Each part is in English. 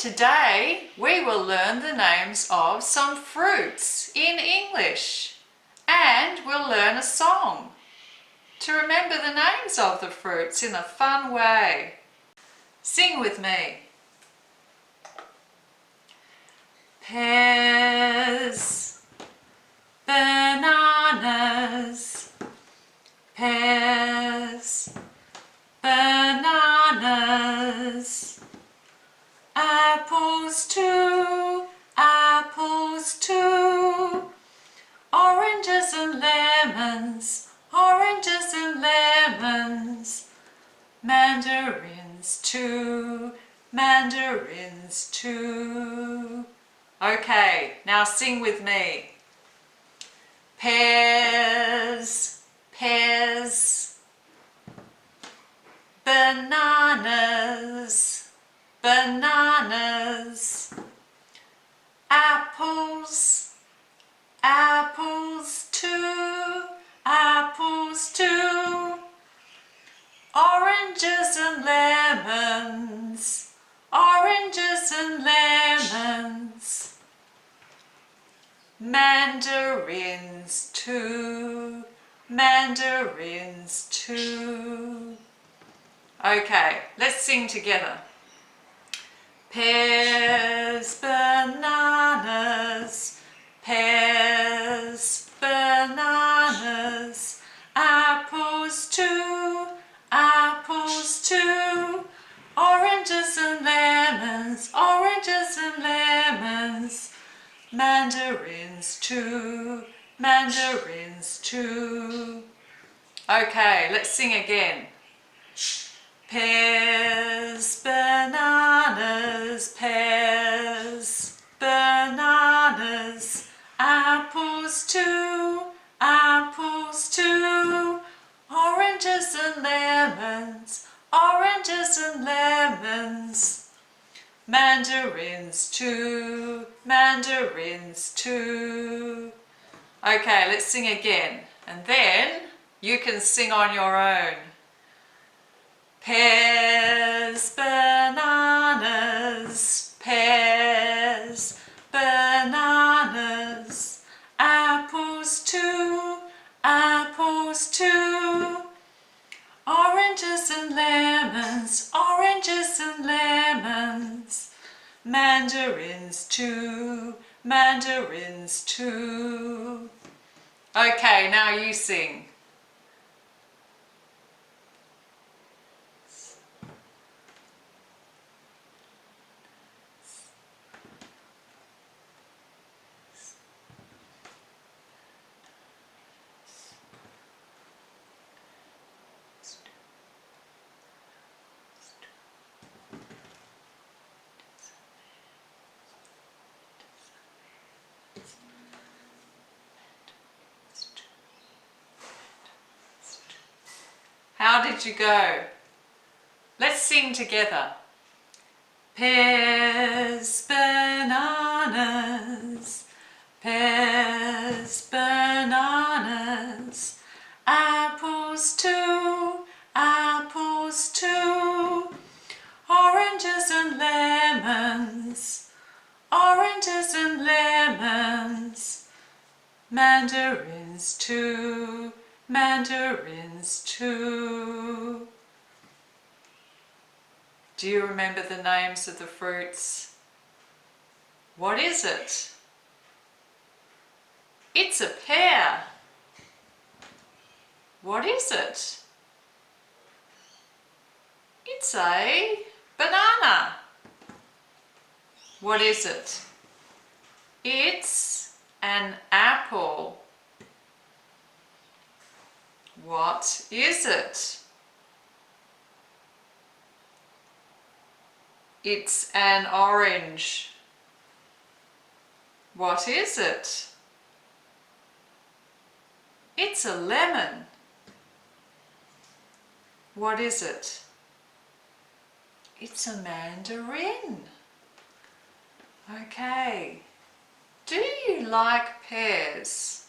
Today we will learn the names of some fruits in English, and we'll learn a song to remember the names of the fruits in a fun way. Sing with me. Pears, bananas, pears, bananas, apples too, apples too, oranges and lemons, oranges and lemons, mandarins too, mandarins too. Okay, now sing with me. Pears, pears, bananas, bananas, apples, apples too, apples too, oranges and lemons, oranges and lemons, mandarins too, mandarins too. Okay, let's sing together. Pears, bananas, pears, bananas, apples too, apples too, oranges and lemons, oranges and lemons, mandarins too, mandarins too. Okay, let's sing again. Pears, bananas, pears, bananas, apples too, apples too, oranges and lemons, oranges and lemons, mandarins too, mandarins too. Okay, let's sing again, and then you can sing on your own. Pears, bananas, pears, bananas, apples too, apples too, oranges and lemons, oranges and lemons, mandarins too, mandarins too. Okay, now you sing. How did you go? Let's sing together. Pears, bananas, pears, bananas, apples too, apples too, oranges and lemons, oranges and lemons, mandarins too, mandarins too. Do you remember the names of the fruits? What is it? It's a pear. What is it? It's a banana. What is it? It's an apple. What is it? It's an orange. What is it? It's a lemon. What is it? It's a mandarin. Okay. Do you like pears?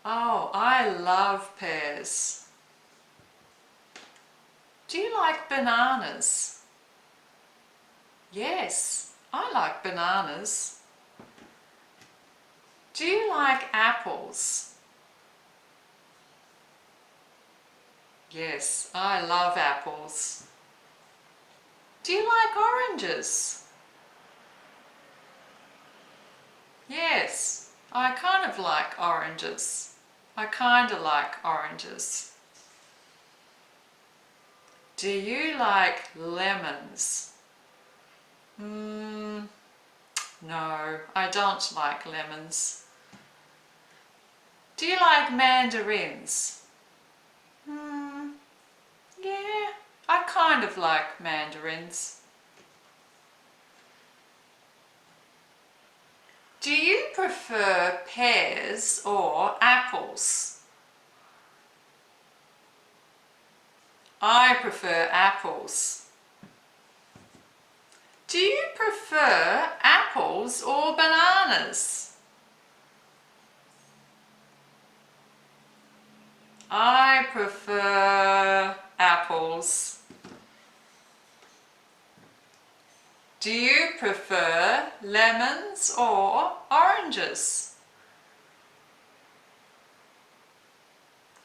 Oh, I love pears. Do you like bananas? Yes, I like bananas. Do you like apples? Yes, I love apples. Do you like oranges? Yes, I kind of like oranges. I kind of like oranges. Do you like lemons? No, I don't like lemons. Do you like mandarins? Yeah, I kind of like mandarins. Do you prefer pears or apples? I prefer apples. Do you prefer apples or bananas? I prefer apples. Do you prefer lemons or oranges?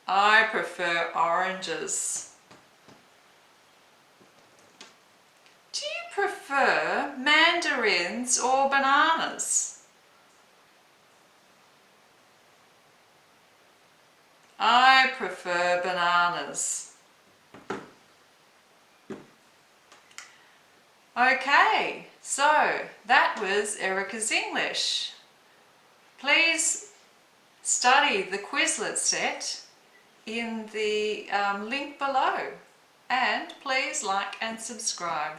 I prefer oranges. Do you prefer mandarins or bananas? I prefer bananas. Okay, so that was Erica's English. Please study the Quizlet set in the link below, and please like and subscribe.